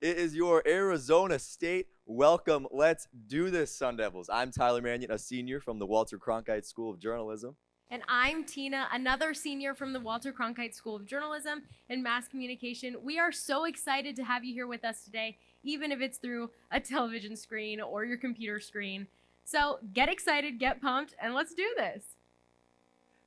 It is your Arizona State welcome. Let's do this, Sun Devils. I'm Tyler Mannion, a senior from the Walter Cronkite School of Journalism. And I'm Tina, another senior from the Walter Cronkite School of Journalism and Mass Communication. We are so excited to have you here with us today, even if it's through a television screen or your computer screen. So get excited, get pumped, and let's do this.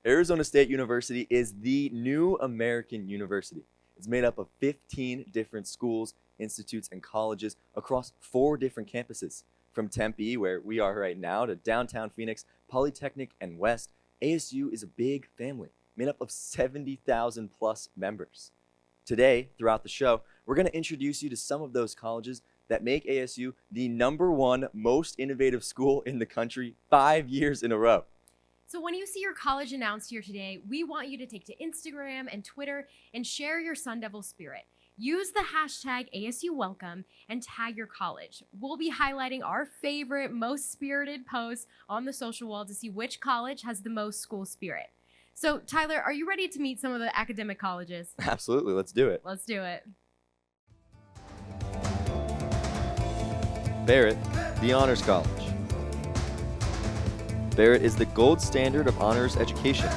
Arizona State University is the new American university. It's made up of 15 different schools, institutes, and colleges across 4 different campuses. From Tempe, where we are right now, to downtown Phoenix, Polytechnic, and West, ASU is a big family made up of 70,000 plus members. Today, throughout the show, we're going to introduce you to some of those colleges that make ASU the #1 most innovative school in the country 5 years in a row. So when you see your college announced here today, we want you to take to Instagram and Twitter and share your Sun Devil spirit. Use the hashtag ASU Welcome and tag your college. We'll be highlighting our favorite, most spirited posts on the social wall to see which college has the most school spirit. So Tyler, are you ready to meet some of the academic colleges? Absolutely, let's do it. Let's do it. Barrett, the Honors College. Barrett is the gold standard of honors education,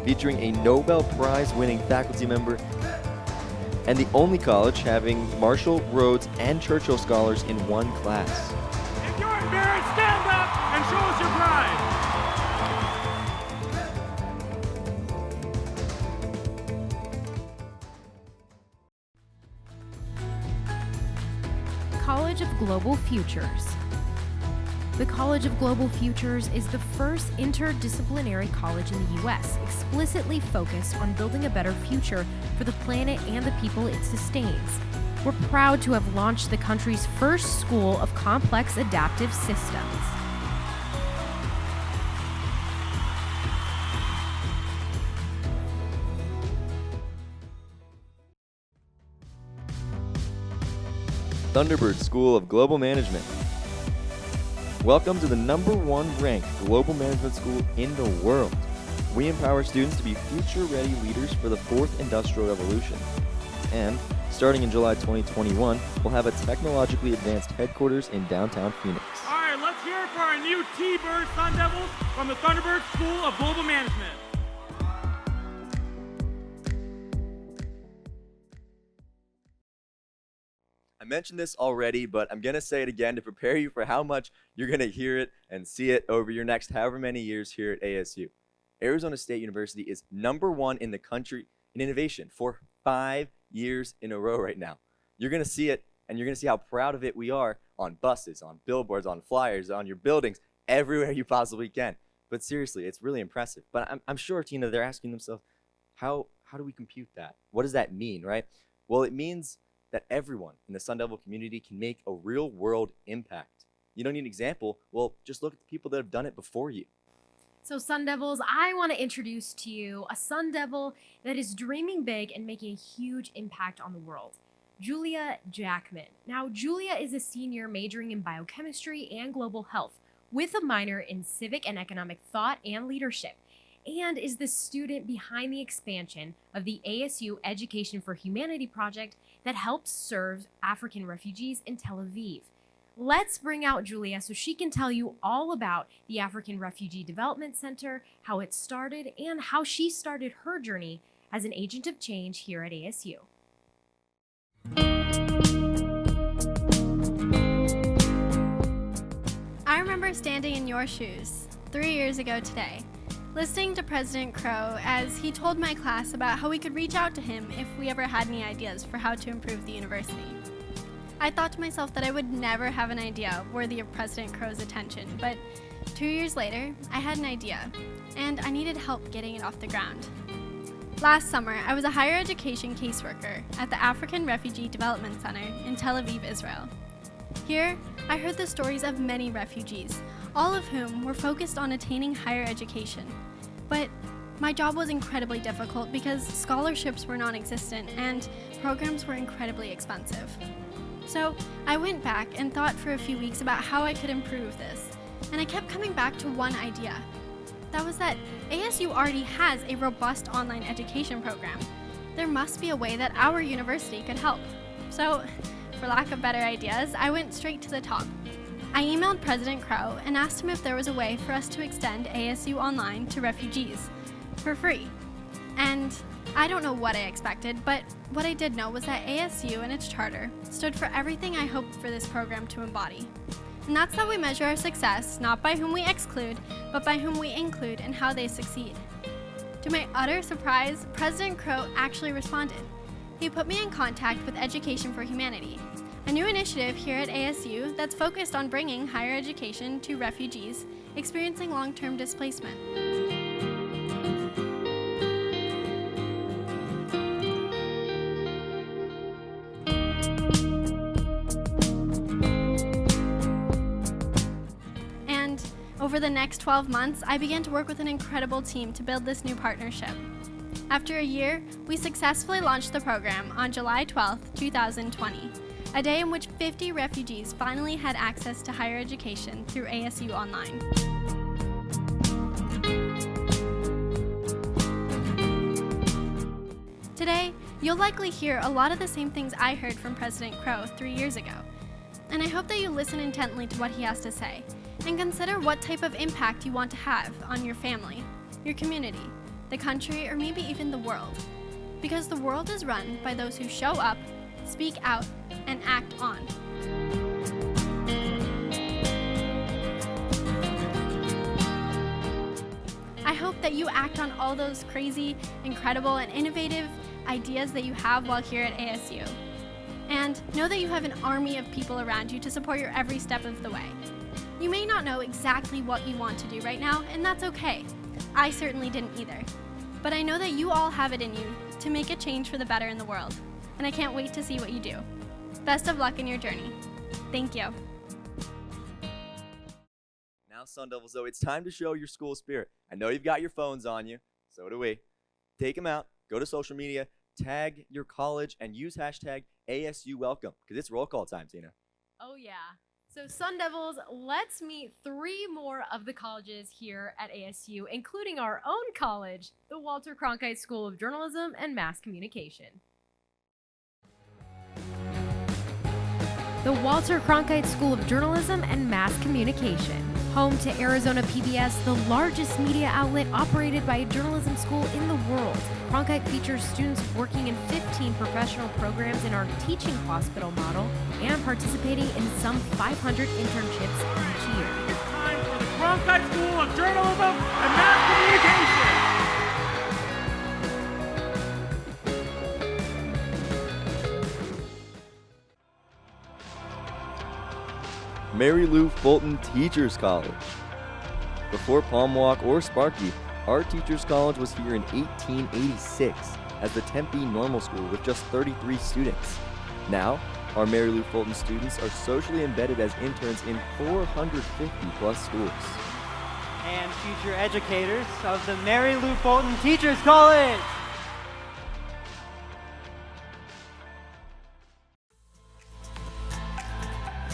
featuring a Nobel Prize winning faculty member and the only college having Marshall, Rhodes, and Churchill scholars in one class. If you're at Barrett, stand up and show us your pride. College of Global Futures. The College of Global Futures is the first interdisciplinary college in the U.S. explicitly focused on building a better future for the planet and the people it sustains. We're proud to have launched the country's first school of complex adaptive systems. Thunderbird School of Global Management. Welcome to the #1 ranked global management school in the world. We empower students to be future-ready leaders for the 4th Industrial Revolution. And starting in July 2021, we'll have a technologically advanced headquarters in downtown Phoenix. All right, let's hear it for our new T-Bird Sun Devils from the Thunderbird School of Global Management. I mentioned this already, but I'm going to say it again to prepare you for how much you're going to hear it and see it over your next however many years here at ASU. Arizona State University is #1 in the country in innovation for 5 years in a row right now. You're going to see it, and you're going to see how proud of it we are on buses, on billboards, on flyers, on your buildings, everywhere you possibly can. But seriously, it's really impressive. But I'm sure, Tina, they're asking themselves, how do we compute that? What does that mean, right? Well, it means that everyone in the Sun Devil community can make a real-world impact. You don't need an example? Well, just look at the people that have done it before you. So Sun Devils, I want to introduce to you a Sun Devil that is dreaming big and making a huge impact on the world. Julia Jackman. Now, Julia is a senior majoring in biochemistry and global health with a minor in civic and economic thought and leadership, and is the student behind the expansion of the ASU Education for Humanity project that helps serve African refugees in Tel Aviv. Let's bring out Julia so she can tell you all about the African Refugee Development Center, how it started, and how she started her journey as an agent of change here at ASU. I remember standing in your shoes 3 years ago today, listening to President Crow as he told my class about how we could reach out to him if we ever had any ideas for how to improve the university. I thought to myself that I would never have an idea worthy of President Crow's attention, but 2 years later, I had an idea, and I needed help getting it off the ground. Last summer, I was a higher education caseworker at the African Refugee Development Center in Tel Aviv, Israel. Here, I heard the stories of many refugees, all of whom were focused on attaining higher education. But my job was incredibly difficult because scholarships were non-existent and programs were incredibly expensive. So I went back and thought for a few weeks about how I could improve this, and I kept coming back to one idea. That was that ASU already has a robust online education program. there must be a way that our university could help. So, for lack of better ideas, I went straight to the top. I emailed President Crow and asked him if there was a way for us to extend ASU Online to refugees for free. And I don't know what I expected, but what I did know was that ASU and its charter stood for everything I hoped for this program to embody. And that's how we measure our success, not by whom we exclude, but by whom we include and how they succeed. To my utter surprise, President Crow actually responded. He put me in contact with Education for Humanity, a new initiative here at ASU that's focused on bringing higher education to refugees experiencing long-term displacement. And over the next 12 months, I began to work with an incredible team to build this new partnership. After a year, we successfully launched the program on July 12, 2020, a day in which 50 refugees finally had access to higher education through ASU Online. Today, you'll likely hear a lot of the same things I heard from President Crow 3 years ago, and I hope that you listen intently to what he has to say and consider what type of impact you want to have on your family, your community, the country, or maybe even the world. Because the world is run by those who show up, speak out, and act on. I hope that you act on all those crazy, incredible, and innovative ideas that you have while here at ASU. And know that you have an army of people around you to support your every step of the way. You may not know exactly what you want to do right now, and that's okay. I certainly didn't either. But I know that you all have it in you to make a change for the better in the world, and I can't wait to see what you do. Best of luck in your journey. Thank you. Now, Sun Devils, though, it's time to show your school spirit. I know you've got your phones on you. So do we. Take them out. Go to social media. Tag your college and use hashtag ASU Welcome, because it's roll call time, Tina. Oh, yeah. So, Sun Devils, let's meet 3 more of the colleges here at ASU, including our own college, the Walter Cronkite School of Journalism and Mass Communication. The Walter Cronkite School of Journalism and Mass Communication, home to Arizona PBS, the largest media outlet operated by a journalism school in the world. Cronkite features students working in 15 professional programs in our teaching hospital model and participating in some 500 internships each year. It's time for the Cronkite School of Journalism and Mass Communication. Mary Lou Fulton Teachers College. Before Palm Walk or Sparky, our Teachers College was here in 1886 as the Tempe Normal School with just 33 students. Now, our Mary Lou Fulton students are socially embedded as interns in 450 plus schools. And future educators of the Mary Lou Fulton Teachers College.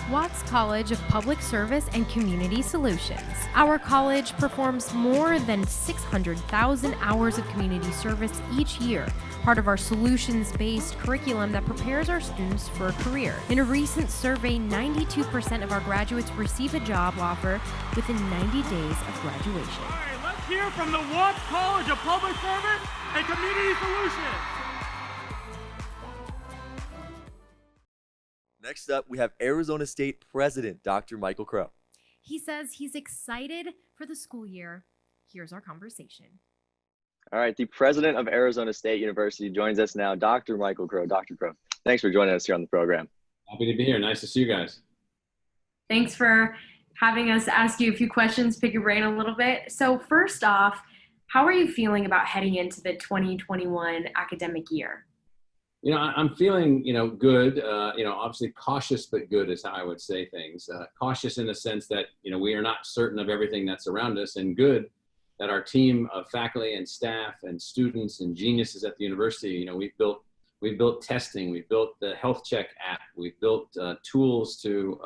Watts College of Public Service and Community Solutions. Our college performs more than 600,000 hours of community service each year, part of our solutions-based curriculum that prepares our students for a career. In a recent survey, 92% of our graduates receive a job offer within 90 days of graduation. All right, let's hear from the Watts College of Public Service and Community Solutions. Next up, we have Arizona State President Dr. Michael Crow. He says he's excited for the school year. Here's our conversation. All right, the president of Arizona State University joins us now, Dr. Michael Crow. Dr. Crow, thanks for joining us here on the program. Happy to be here. Nice to see you guys. Thanks for having us ask you a few questions, pick your brain a little bit. So first off, how are you feeling about heading into the 2021 academic year? You know, I'm feeling, good, obviously cautious, but good is how I would say things. Cautious in the sense that, we are not certain of everything that's around us, and good that our team of faculty and staff and students and geniuses at the university, we've built testing, we've built the health check app, we've built tools to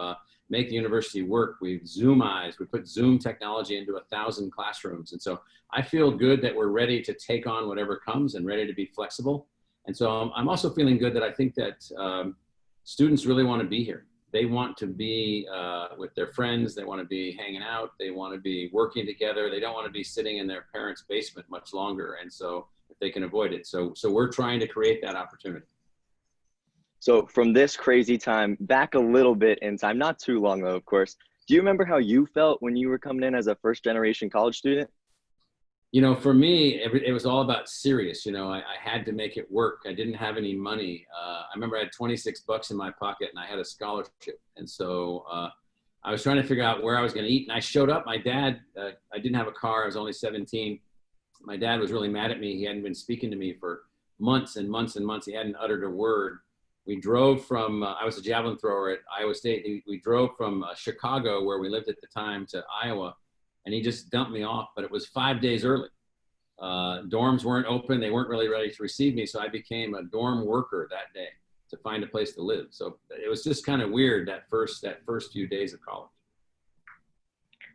make the university work. We've Zoomized, we put Zoom technology into 1,000 classrooms. And so I feel good that we're ready to take on whatever comes and ready to be flexible. And so I'm also feeling good that I think that students really want to be here. They want to be with their friends. They want to be hanging out. They want to be working together. They don't want to be sitting in their parents' basement much longer. And so if they can avoid it. So we're trying to create that opportunity. So from this crazy time, back a little bit in time, not too long though, of course, do you remember how you felt when you were coming in as a first-generation college student? You know, for me, it was all about serious. You know, I had to make it work. I didn't have any money. I remember I had 26 bucks in my pocket and I had a scholarship. And so I was trying to figure out where I was going to eat. And I showed up. My dad, I didn't have a car. I was only 17. My dad was really mad at me. He hadn't been speaking to me for months and months and months. He hadn't uttered a word. We drove from, I was a javelin thrower at Iowa State. We drove from Chicago, where we lived at the time, to Iowa. And he just dumped me off, but it was 5 days early. Dorms weren't open. They weren't really ready to receive me. So I became a dorm worker that day to find a place to live. So it was just kind of weird that first few days of college.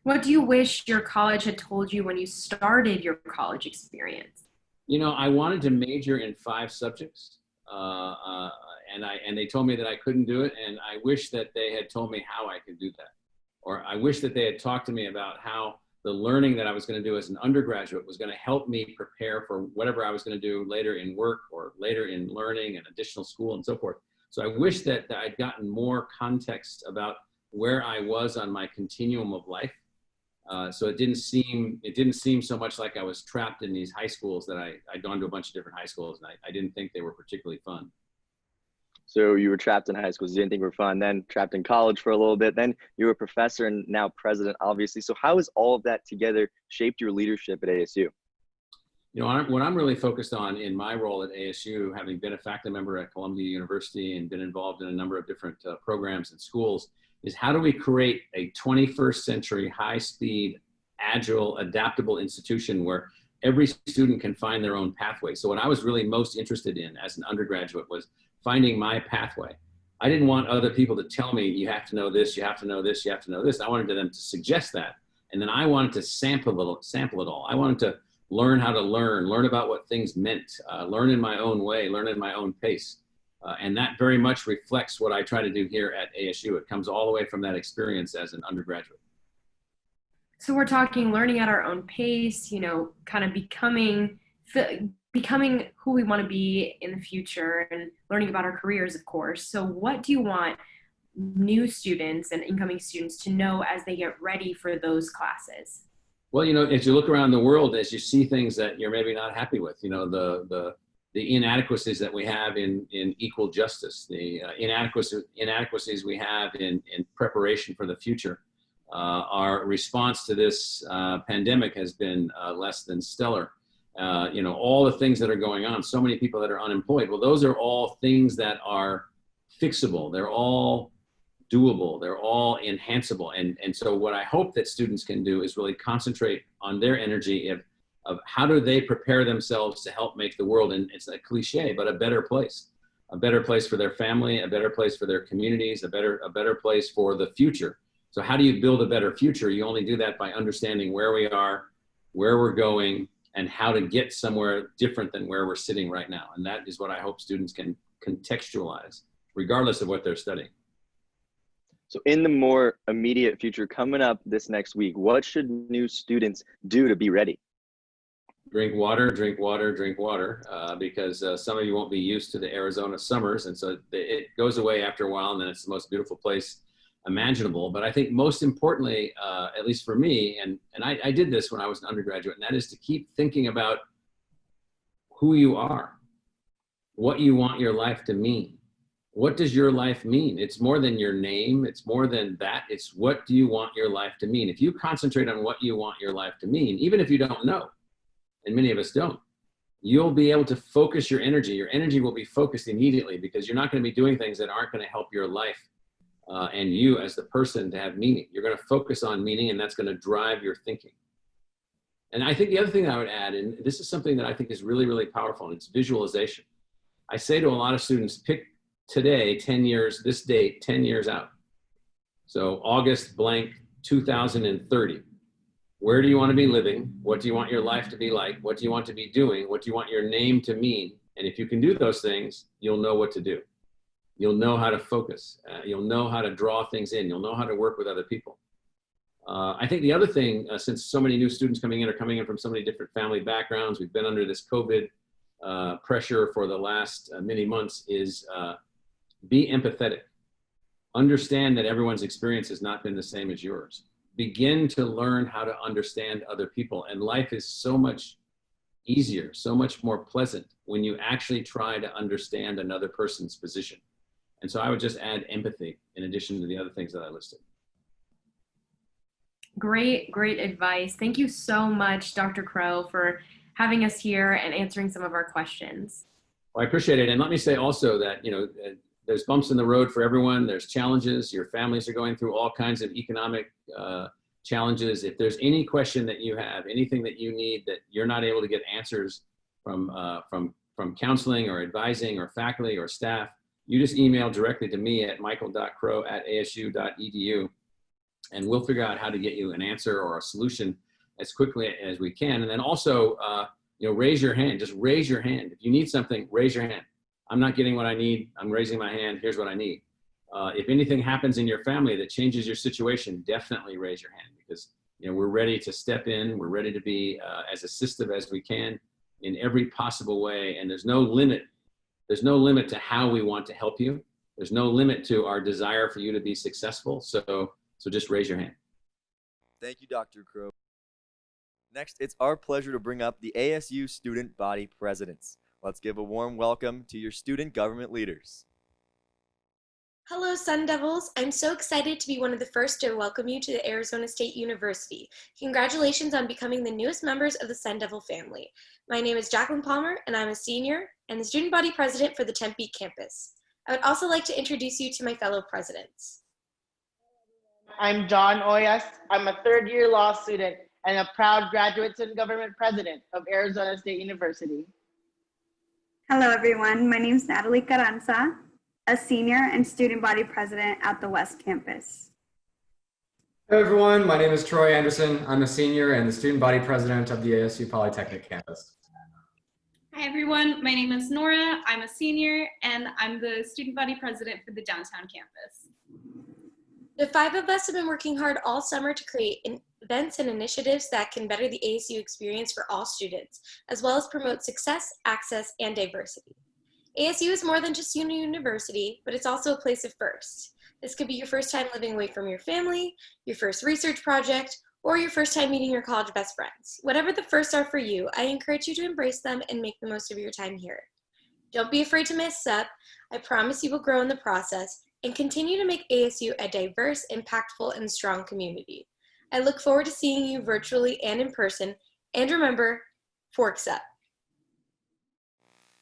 What do you wish your college had told you when you started your college experience? You know, I wanted to major in 5 subjects. And they told me that I couldn't do it. And I wish that they had told me how I could do that. Or I wish that they had talked to me about how the learning that I was going to do as an undergraduate was going to help me prepare for whatever I was going to do later in work or later in learning and additional school and so forth. So I wish that I'd gotten more context about where I was on my continuum of life. So it didn't seem so much like I was trapped in these high schools that I'd gone to a bunch of different high schools, and I didn't think they were particularly fun. So you were trapped in high school, you didn't think were fun, then trapped in college for a little bit, then you were a professor and now president, obviously. So how has all of that together shaped your leadership at ASU? You know, what I'm really focused on in my role at ASU, having been a faculty member at Columbia University and been involved in a number of different programs and schools, is how do we create a 21st century, high-speed, agile, adaptable institution where every student can find their own pathway. So what I was really most interested in as an undergraduate was finding my pathway. I didn't want other people to tell me, you have to know this, you have to know this, you have to know this. I wanted them to suggest that. And then I wanted to sample it all. I wanted to learn how to learn about what things meant, learn in my own way, learn at my own pace. And that very much reflects what I try to do here at ASU. It comes all the way from that experience as an undergraduate. So we're talking learning at our own pace, you know, kind of becoming who we want to be in the future and learning about our careers, of course. So what do you want new students and incoming students to know as they get ready for those classes? Well, you know, as you look around the world, as you see things that you're maybe not happy with, you know, the inadequacies that we have in equal justice, the inadequacies we have in preparation for the future. Our response to this pandemic has been less than stellar. You know, all the things that are going on, so many people that are unemployed. Well, those are all things that are fixable. They're all doable. They're all enhanceable. And so what I hope that students can do is really concentrate on their energy of how do they prepare themselves to help make the world, and it's a cliche, but a better place for their family, a better place for their communities, a better place for the future. So how do you build a better future? You only do that by understanding where we are, where we're going, and how to get somewhere different than where we're sitting right now. And that is what I hope students can contextualize, regardless of what they're studying. So in the more immediate future coming up this next week, what should new students do to be ready? Drink water, drink water, drink water, because some of you won't be used to the Arizona summers. And so it goes away after a while, and then it's the most beautiful place imaginable. But I think most importantly, at least for me, and I did this when I was an undergraduate, and that is to keep thinking about who you are, what you want your life to mean. What does your life mean? It's more than your name. It's more than that. It's what do you want your life to mean? If you concentrate on what you want your life to mean, even if you don't know, and many of us don't, you'll be able to focus your energy. Your energy will be focused immediately because you're not going to be doing things that aren't going to help your life and you as the person to have meaning. You're going to focus on meaning, and that's going to drive your thinking. And I think the other thing I would add, and this is something that I think is really, really powerful, and it's visualization. I say to a lot of students, pick today, 10 years, this date, 10 years out. So August blank 2030. Where do you want to be living? What do you want your life to be like? What do you want to be doing? What do you want your name to mean? And if you can do those things, you'll know what to do. You'll know how to focus. You'll know how to draw things in. You'll know how to work with other people. I think the other thing, since so many new students are coming in from so many different family backgrounds, we've been under this COVID pressure for the last many months, is be empathetic. Understand that everyone's experience has not been the same as yours. Begin to learn how to understand other people. And life is so much easier, so much more pleasant when you actually try to understand another person's position. And so I would just add empathy in addition to the other things that I listed. Great, great advice. Thank you so much, Dr. Crow, for having us here and answering some of our questions. Well, I appreciate it. And let me say also that, there's bumps in the road for everyone. There's challenges. Your families are going through all kinds of economic challenges. If there's any question that you have, anything that you need that you're not able to get answers from counseling or advising or faculty or staff, you just email directly to me at michael.crow@asu.edu, and we'll figure out how to get you an answer or a solution as quickly as we can. And then also, raise your hand. Just raise your hand. If you need something, raise your hand. I'm not getting what I need. I'm raising my hand. Here's what I need. If anything happens in your family that changes your situation, definitely raise your hand, because we're ready to step in. We're ready to be as assistive as we can in every possible way. And there's no limit. There's no limit to how we want to help you. There's no limit to our desire for you to be successful. So just raise your hand. Thank you, Dr. Crow. Next, it's our pleasure to bring up the ASU student body presidents. Let's give a warm welcome to your student government leaders. Hello, Sun Devils. I'm so excited to be one of the first to welcome you to the Arizona State University. Congratulations on becoming the newest members of the Sun Devil family. My name is Jacqueline Palmer, and I'm a senior and the student body president for the Tempe campus. I would also like to introduce you to my fellow presidents. I'm John Oyas. I'm a third-year law student and a proud graduate student government president of Arizona State University. Hello, everyone. My name is Natalie Carranza, a senior and student body president at the West Campus. Hello, everyone. My name is Troy Anderson. I'm a senior and the student body president of the ASU Polytechnic campus. Hi, everyone. My name is Nora. I'm a senior, and I'm the student body president for the downtown campus. The five of us have been working hard all summer to create events and initiatives that can better the ASU experience for all students, as well as promote success, access, and diversity. ASU is more than just a university, but it's also a place of firsts. This could be your first time living away from your family, your first research project, or your first time meeting your college best friends. Whatever the firsts are for you, I encourage you to embrace them and make the most of your time here. Don't be afraid to mess up. I promise you will grow in the process and continue to make ASU a diverse, impactful, and strong community. I look forward to seeing you virtually and in person. And remember, forks up.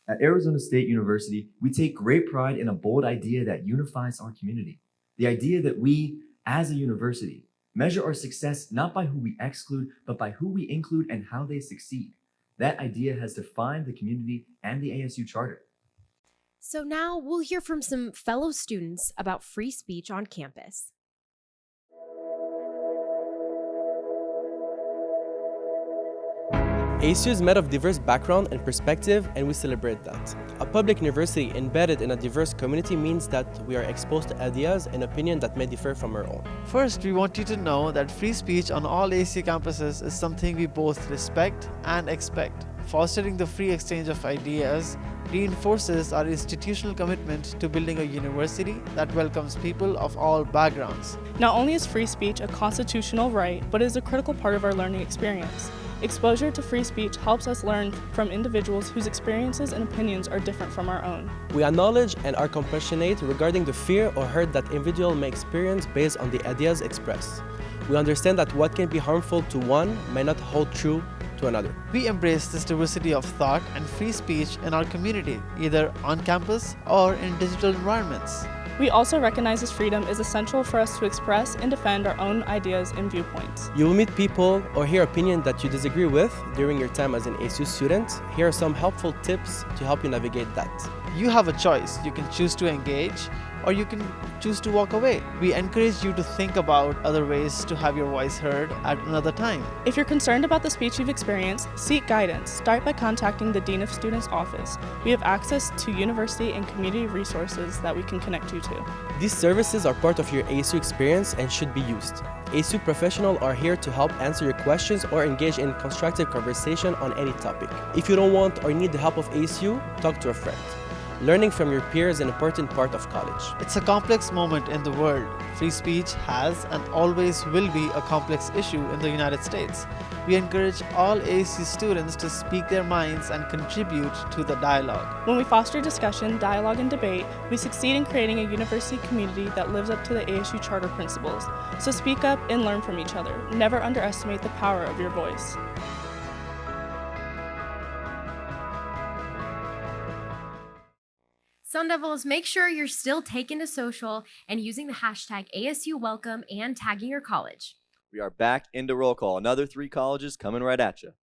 At Arizona State University, we take great pride in a bold idea that unifies our community. The idea that we, as a university, measure our success not by who we exclude, but by who we include and how they succeed. That idea has defined the community and the ASU Charter. So now we'll hear from some fellow students about free speech on campus. ASU is made of diverse background and perspective, and we celebrate that. A public university embedded in a diverse community means that we are exposed to ideas and opinions that may differ from our own. First, we want you to know that free speech on all ASU campuses is something we both respect and expect. Fostering the free exchange of ideas reinforces our institutional commitment to building a university that welcomes people of all backgrounds. Not only is free speech a constitutional right, but it is a critical part of our learning experience. Exposure to free speech helps us learn from individuals whose experiences and opinions are different from our own. We acknowledge and are compassionate regarding the fear or hurt that individuals may experience based on the ideas expressed. We understand that what can be harmful to one may not hold true to another. We embrace this diversity of thought and free speech in our community, either on campus or in digital environments. We also recognize this freedom is essential for us to express and defend our own ideas and viewpoints. You will meet people or hear opinions that you disagree with during your time as an ASU student. Here are some helpful tips to help you navigate that. You have a choice. You can choose to engage, or you can choose to walk away. We encourage you to think about other ways to have your voice heard at another time. If you're concerned about the speech you've experienced, seek guidance. Start by contacting the Dean of Students office. We have access to university and community resources that we can connect you to. These services are part of your ASU experience and should be used. ASU professionals are here to help answer your questions or engage in constructive conversation on any topic. If you don't want or need the help of ASU, talk to a friend. Learning from your peers is an important part of college. It's a complex moment in the world. Free speech has and always will be a complex issue in the United States. We encourage all ASU students to speak their minds and contribute to the dialogue. When we foster discussion, dialogue, and debate, we succeed in creating a university community that lives up to the ASU charter principles. So speak up and learn from each other. Never underestimate the power of your voice. Sun Devils, make sure you're still taking to social and using the hashtag ASU Welcome and tagging your college. We are back into roll call. Another 3 colleges coming right at you.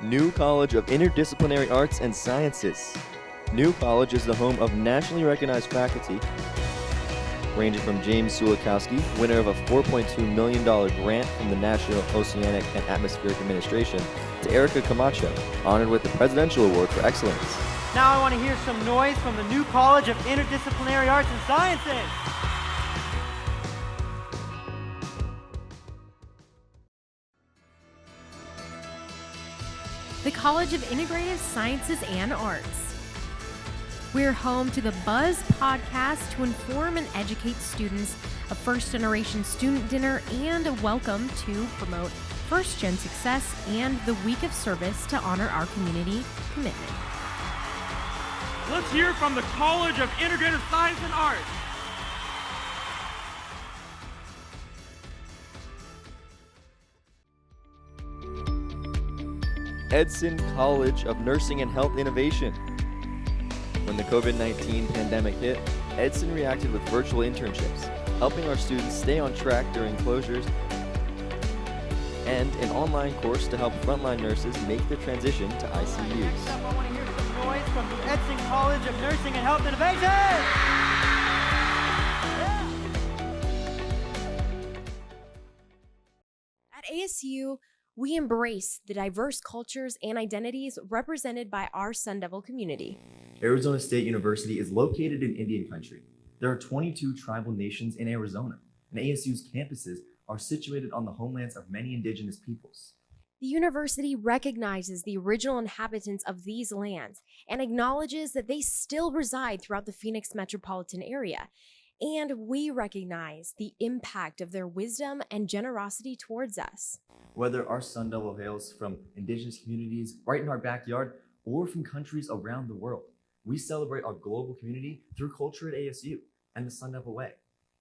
New College of Interdisciplinary Arts and Sciences. New College is the home of nationally recognized faculty, ranging from James Sulikowski, winner of a $4.2 million grant from the National Oceanic and Atmospheric Administration, to Erica Camacho, honored with the Presidential Award for Excellence. Now I want to hear some noise from the New College of Interdisciplinary Arts and Sciences. The College of Integrative Sciences and Arts. We're home to the Buzz podcast to inform and educate students, a first-generation student dinner, and a welcome to promote first-gen success, and the week of service to honor our community commitment. Let's hear from the College of Integrative Science and Arts. Edson College of Nursing and Health Innovation. When the COVID-19 pandemic hit, Edson reacted with virtual internships, helping our students stay on track during closures, and an online course to help frontline nurses make the transition to ICUs. I want to hear some noise from the Edson College of Nursing and Health Innovation. At ASU, we embrace the diverse cultures and identities represented by our Sun Devil community. Arizona State University is located in Indian Country. There are 22 tribal nations in Arizona, and ASU's campuses are situated on the homelands of many indigenous peoples. The university recognizes the original inhabitants of these lands and acknowledges that they still reside throughout the Phoenix metropolitan area. And we recognize the impact of their wisdom and generosity towards us. Whether our Sun Devil hails from indigenous communities right in our backyard or from countries around the world, we celebrate our global community through culture at ASU and the Sun Devil way.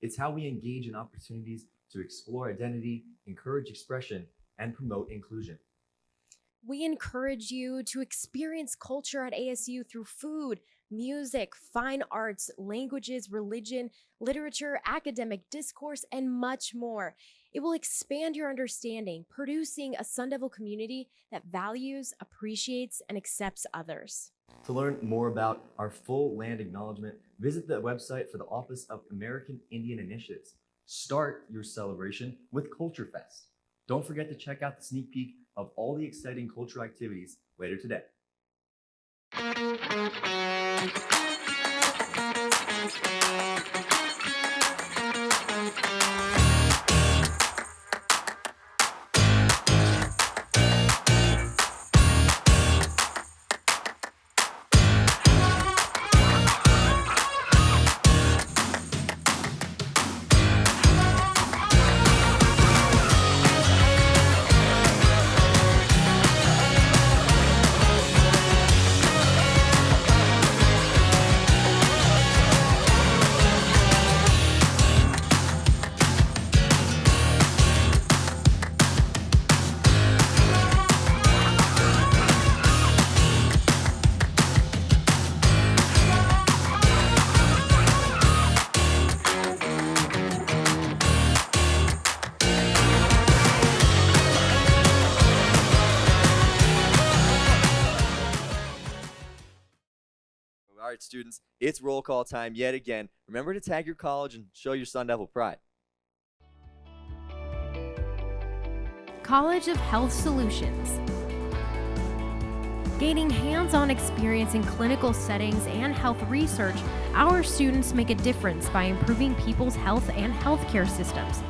It's how we engage in opportunities to explore identity, encourage expression, and promote inclusion. We encourage you to experience culture at ASU through food, music, fine arts, languages, religion, literature, academic discourse, and much more. It will expand your understanding, producing a Sun Devil community that values, appreciates, and accepts others. To learn more about our full land acknowledgement, visit the website for the Office of American Indian Initiatives. Start your celebration with Culture Fest. Don't forget to check out the sneak peek of all the exciting cultural activities later today. All right, students, it's roll call time yet again. Remember to tag your college and show your Sun Devil pride. College of Health Solutions. Gaining hands-on experience in clinical settings and health research, our students make a difference by improving people's health and healthcare systems.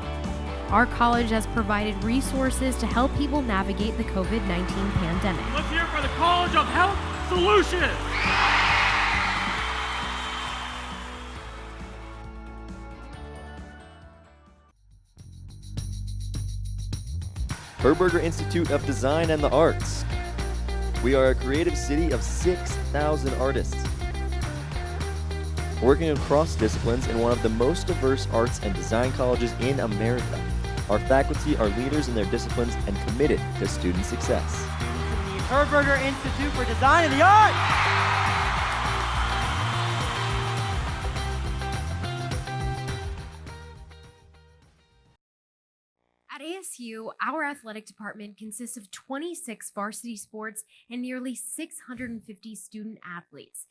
Our college has provided resources to help people navigate the COVID-19 pandemic. Let's hear it for the College of Health Solutions. Herberger Institute of Design and the Arts. We are a creative city of 6,000 artists, working across disciplines in one of the most diverse arts and design colleges in America. Our faculty are leaders in their disciplines and committed to student success. The Herberger Institute for Design and the Arts. At ASU, our athletic department consists of 26 varsity sports and nearly 650 student athletes.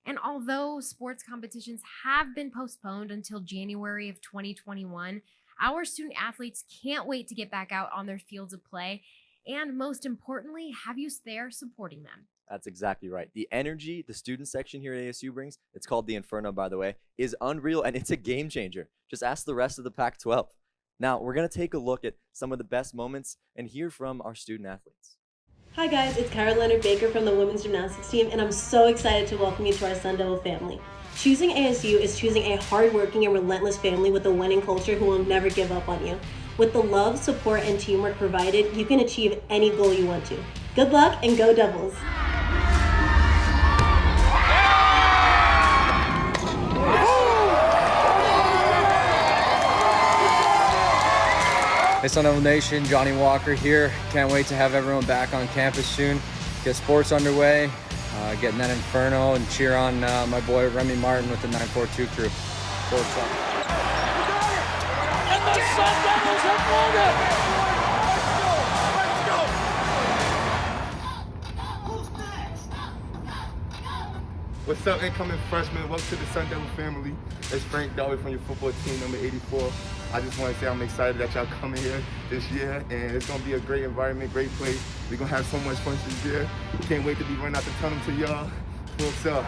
And although sports competitions have been postponed until January of 2021, our student athletes can't wait to get back out on their fields of play and, most importantly, have you there supporting them. That's exactly right. The energy the student section here at ASU brings, it's called the Inferno, by the way, is unreal, and it's a game changer. Just ask the rest of the Pac-12. Now, we're going to take a look at some of the best moments and hear from our student athletes. Hi guys, it's Kyra Leonard Baker from the women's gymnastics team, and I'm so excited to welcome you to our Sun Devil family. Choosing ASU is choosing a hardworking and relentless family with a winning culture who will never give up on you. With the love, support, and teamwork provided, you can achieve any goal you want to. Good luck and go Devils! Hey Sun Devil Nation, Johnny Walker here. Can't wait to have everyone back on campus soon. Get sports underway, getting that Inferno, and cheer on my boy Remy Martin with the 942 crew. So excited. And the Sun Devils have won it! What's up, incoming freshmen? Welcome to the Sun Devil family. It's Frank Dolly from your football team, number 84. I just want to say I'm excited that y'all coming here this year, and it's going to be a great environment, great place. We're going to have so much fun this year. Can't wait to be running out the tunnel to y'all. What's up?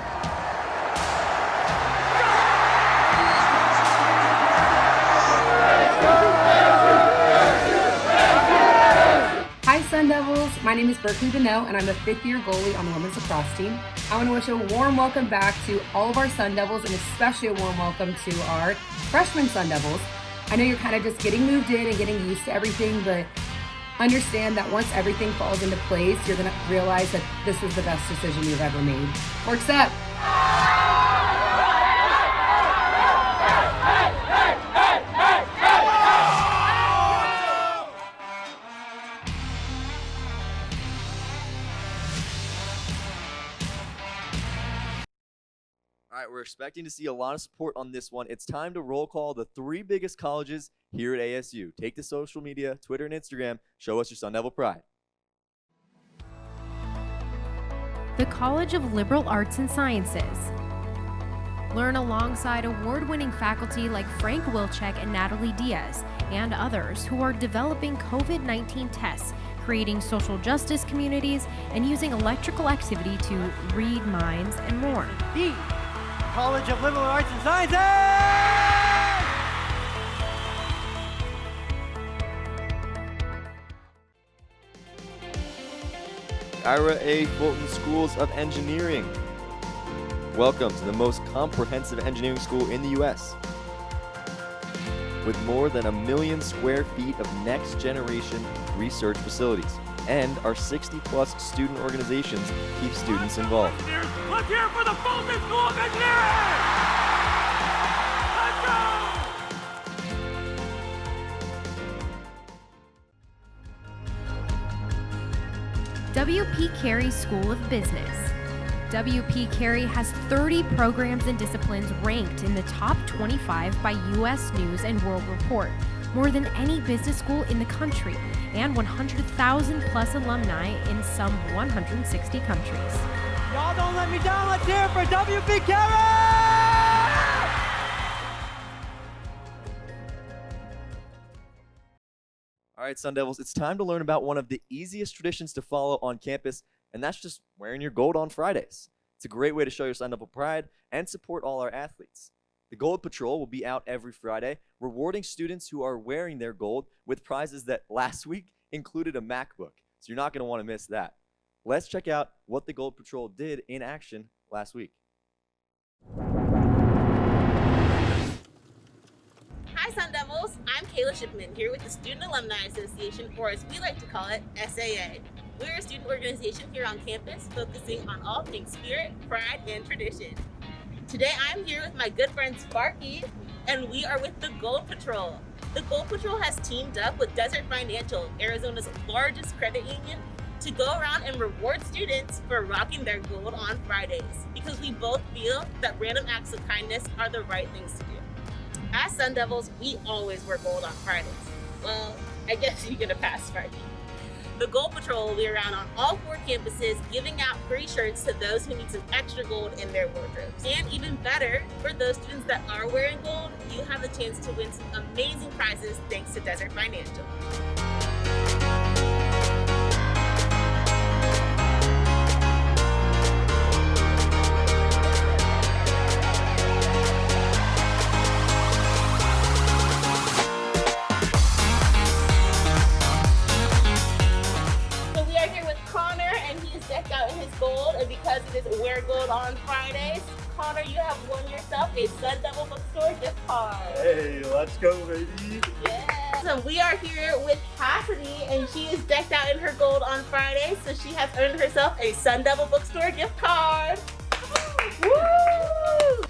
Hi Sun Devils, my name is Berkeley Beno and I'm a 5th-year goalie on the women's lacrosse team. I want to wish a warm welcome back to all of our Sun Devils and especially a warm welcome to our freshman Sun Devils. I know you're kind of just getting moved in and getting used to everything, but understand that once everything falls into place, you're going to realize that this was the best decision you've ever made. Works up! All right, we're expecting to see a lot of support on this one. It's time to roll call the 3 biggest colleges here at ASU. Take to social media, Twitter and Instagram. Show us your Sun Devil pride. The College of Liberal Arts and Sciences. Learn alongside award-winning faculty like Frank Wilczek and Natalie Diaz and others who are developing COVID-19 tests, creating social justice communities, and using electrical activity to read minds and more. The College of Liberal Arts and Sciences! Ira A. Fulton Schools of Engineering. Welcome to the most comprehensive engineering school in the U.S. with more than 1 million square feet of next-generation research facilities. And our 60-plus student organizations keep students involved. Let's hear it for the Fulton School of Engineering! Let's go! W.P. Carey School of Business. W.P. Carey has 30 programs and disciplines ranked in the top 25 by U.S. News and World Report, more than any business school in the country, and 100,000 plus alumni in some 160 countries. Y'all don't let me down. Let's hear it for WP Carey! All right, Sun Devils, it's time to learn about one of the easiest traditions to follow on campus, and that's just wearing your gold on Fridays. It's a great way to show your Sun Devil pride and support all our athletes. The Gold Patrol will be out every Friday, rewarding students who are wearing their gold with prizes that last week included a MacBook, so you're not going to want to miss that. Let's check out what the Gold Patrol did in action last week. Hi Sun Devils, I'm Kayla Shipman here with the Student Alumni Association, or as we like to call it, SAA. We're a student organization here on campus focusing on all things spirit, pride, and tradition. Today I'm here with my good friend Sparky, and we are with the Gold Patrol. The Gold Patrol has teamed up with Desert Financial, Arizona's largest credit union, to go around and reward students for rocking their gold on Fridays, because we both feel that random acts of kindness are the right things to do. As Sun Devils, we always wear gold on Fridays. Well, I guess you get a pass, Sparky. The Gold Patrol will be around on all 4 campuses, giving out free shirts to those who need some extra gold in their wardrobes. And even better, for those students that are wearing gold, you have the chance to win some amazing prizes thanks to Desert Financial. Out in his gold, and because it is Wear Gold on Fridays, Connor, you have won yourself a Sun Devil Bookstore gift card. Hey, let's go, baby. Yes. So we are here with Cassidy, and she is decked out in her gold on Fridays, so she has earned herself a Sun Devil Bookstore gift card. Woo!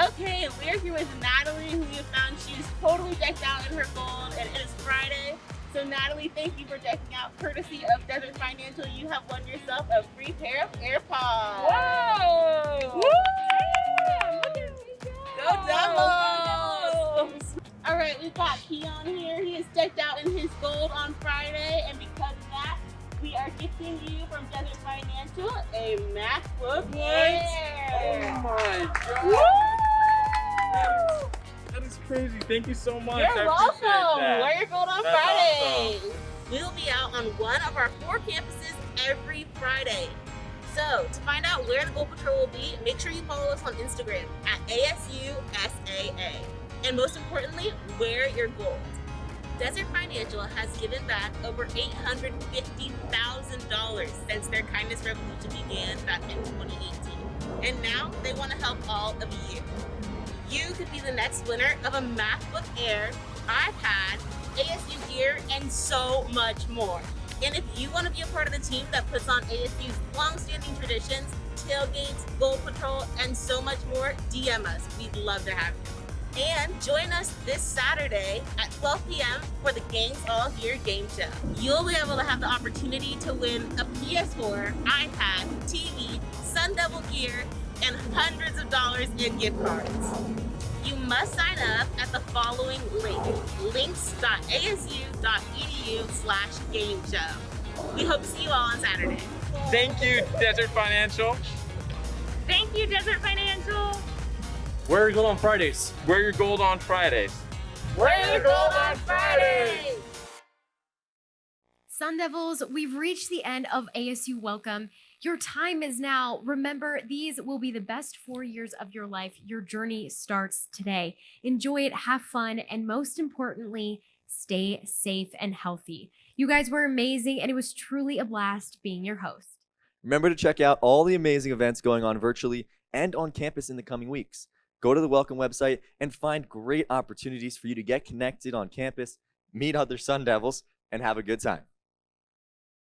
Okay, we're here with Natalie, who we have found she's totally decked out in her gold, and it is Friday. So Natalie, thank you for decking out courtesy of Desert Financial. You have won yourself a free pair of AirPods. Whoa! Woo! Go Devils! All right, we've got Keon here. He is decked out in his gold on Friday, and because of that, we are gifting you from Desert Financial a MacBook Air. Oh my God! Woo! That is crazy. Thank you so much. You're welcome. Wear your gold on That's Friday. awesome. We'll be out on one of our 4 campuses every Friday. So to find out where the Gold Patrol will be, make sure you follow us on Instagram at ASUSAA. And most importantly, wear your gold. Desert Financial has given back over $850,000 since their kindness revolution began back in 2018. And now they want to help all of you. You could be the next winner of a MacBook Air, iPad, ASU gear, and so much more. And if you want to be a part of the team that puts on ASU's long-standing traditions, tailgates, Gold Patrol, and so much more, DM us. We'd love to have you. And join us this Saturday at 12 p.m. for the Gangs All Here game show. You'll be able to have the opportunity to win a PS4, iPad, TV, Sun Devil gear, and hundreds of dollars in gift cards. You must sign up at the following link, links.asu.edu/gameshow. We hope to see you all on Saturday. Thank you, Desert Financial. Thank you, Desert Financial. Wear your gold on Fridays. Wear your gold on Fridays. Wear your gold on Fridays. Sun Devils, we've reached the end of ASU Welcome. Your time is now. Remember, these will be the best 4 years of your life. Your journey starts today. Enjoy it, have fun, and most importantly, stay safe and healthy. You guys were amazing, and it was truly a blast being your host. Remember to check out all the amazing events going on virtually and on campus in the coming weeks. Go to the Welcome website and find great opportunities for you to get connected on campus, meet other Sun Devils, and have a good time.